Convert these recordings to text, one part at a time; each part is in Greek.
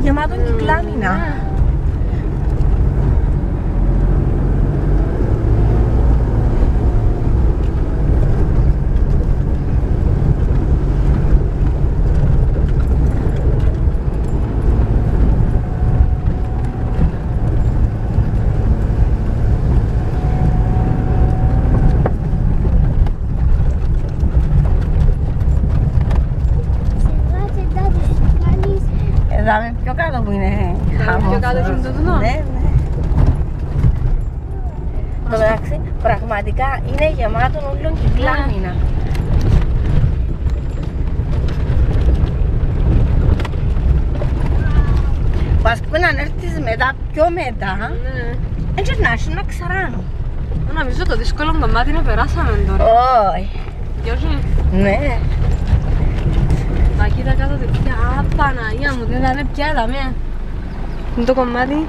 γεμάτο κυκλάμινα. Δάμε πιο κάτω που είναι χαμός. Πιο κάτω είναι το δουνό. Ναι, ναι. Το μεταξύ, πραγματικά είναι γεμάτο όλων κυκλάμινα. Ας πούμε να έρθεις μετά, πιο μετά, έτσι να έρθεις να ξαράνω. Νομίζω το δύσκολο κομμάτι είναι περάσαμε τώρα. Όχι. Γιώργη. Ναι. Μα κοίτα κάτω τέτοια. Α, Παναγία μου, δεν θα είναι πια δαμέ. Είναι το κομμάτι.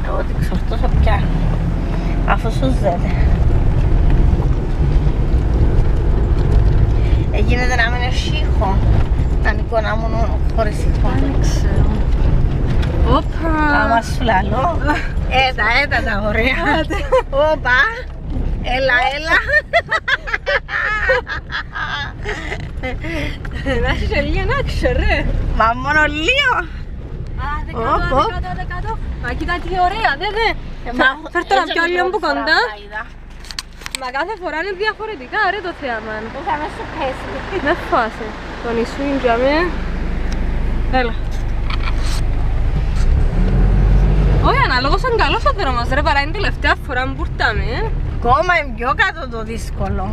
Εγώ την ξορτώσω πια. Αφού σου ζέτε. Γίνεται να μην έχει ήχο. Να είναι εικόνα μόνο χωρίς ήχο. Δεν ξέρω. Όπα. Άμα σου λαλώ. Έτα τα ωραία. Όπα. Έλα, έλα. Να έχεις λίγο να ξέρω. Μα μόνο λίγο. Α, δεκάτω. Μα κοίτα τι ωραία, δε. Φέρ' το να πιω λίγο από κοντά. Μα κάθε φορά είναι διαφορετικά, ρε το θέαμα. Θα με σου πέσει. Με φάσε. Το νησού είναι για μέ. Έλα. Όχι, ανάλογος είναι καλός ο δρόμος ρε, παρά είναι τελευταία φορά που ήρθαμε. Ακόμα είναι πιο κάτω το δύσκολο.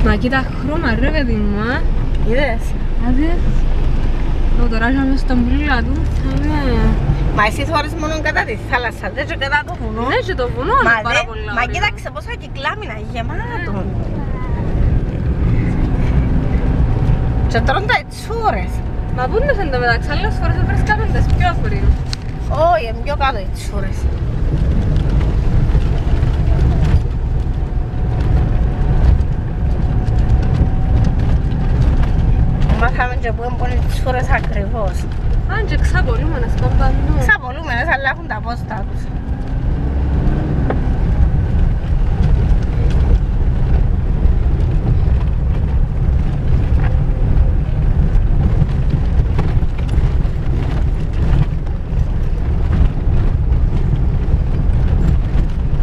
Μα κοίτα χρώμα ρε παιδί μου, Είδες. Άντε. Τώρα είχαμε στον πλήλα του. Μα εσύ θωρείς μόνο κατά τη θάλασσα, δεν και κατά το βουνό. Ναι, και το βουνό είναι πάρα πολύ ωραίο. Μα κοίταξε πόσα κυκλάμινα, γεμάτο. Και τρώνε τα τσούρες. Μα πού είναι εν τω μεταξύ, άλλες φορές δεν βρίσκαμε τις πιο πριν. Όχι, είναι πιο κάτω οι τσούρες. Μάθαμε και που έμπουν οι τσούρες ακριβώς. Αν και ξαπολούμενες παντού. Ξαπολούμενες, αλλά έχουν τα πόστα τους.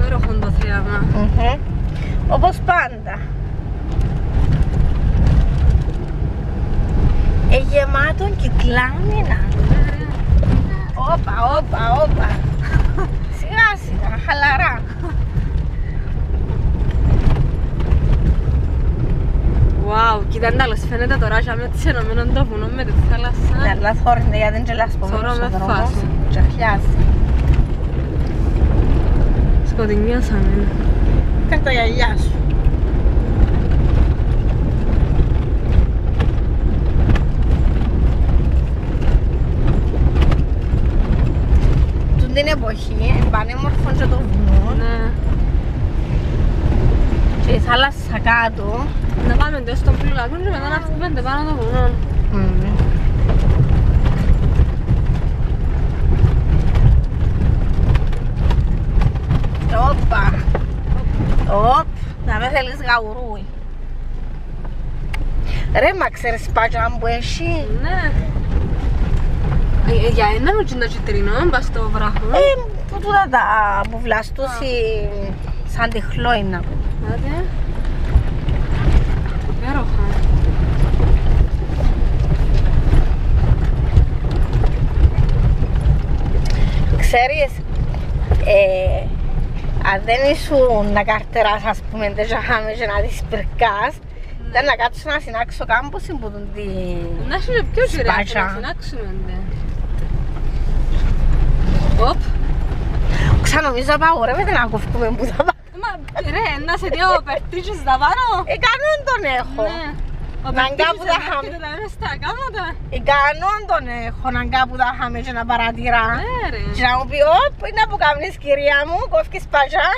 Έροχον το θέαμα. Όπως πάντα. Γεμάτο κυκλάμινα. Όπα. Σιγά σιγά, χαλαρά. Βάου, κοίτα εντάλλως φαίνεται τώρα και με τις ενωμένων το βουνό με τη θάλασσα. Ναι, αλλά θόρυνε γιατί δεν γελάς από Θωρώ μέσα με στον δρόμο φάση. και χιάζει. Σκοτεινιάσαμε. Κάνε τα γυαλιά σου. Την εποχή πανέμορφο και το βουνό Ναι. και η θάλασσα κάτω. Να πάμε εντός στον πλήλακο και μετά να φύγουμε πάνω το βουνό. Όπα. Να με θέλεις γαουρούι. Ρε, μα ξέρεις πάτια που έχει. Ναι. Για ένα μου και το κιτρινό, πας στο βράχο. Που τούτα τα που βλαστούσει σαν τυχλό είναι να πούμε. Άντε. Υπέροχα. Ξέρεις, αν δεν ήσουν να καρτεράς ας πούμε δεν είχαμε και να τις πυρκάς, ήταν να κάτσω να συνάξω κάμπος που τον τη Να είσαι πιο γυρέα και να συνάξουμε. Οπ. Ξανομίζω απαγορεύεται να κοφκούμε που θα πάω. Μα ρε, να σε δύο περτίτσες τα πάνω. Κανόν τον έχω. Ναι. Ναγκά που τα χάμε. Ικανόν τον έχω ναγκά που τα χάμε και να παρατηρά. Και να μου πει, όπ, είναι που κάνεις κυρία μου, κόφκεις παζά.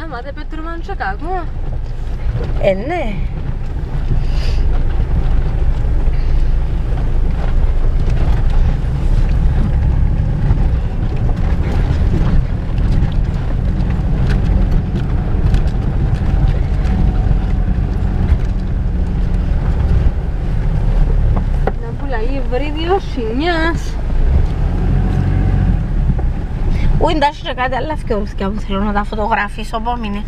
Άμα δεν πέτρωμαν και κακό. Ναι. Βρίδιο σινιάς. Ού, εντάξει και κάτι άλλα φκαιούθηκια που θέλω να τα φωτογραφίσω, πόμινε.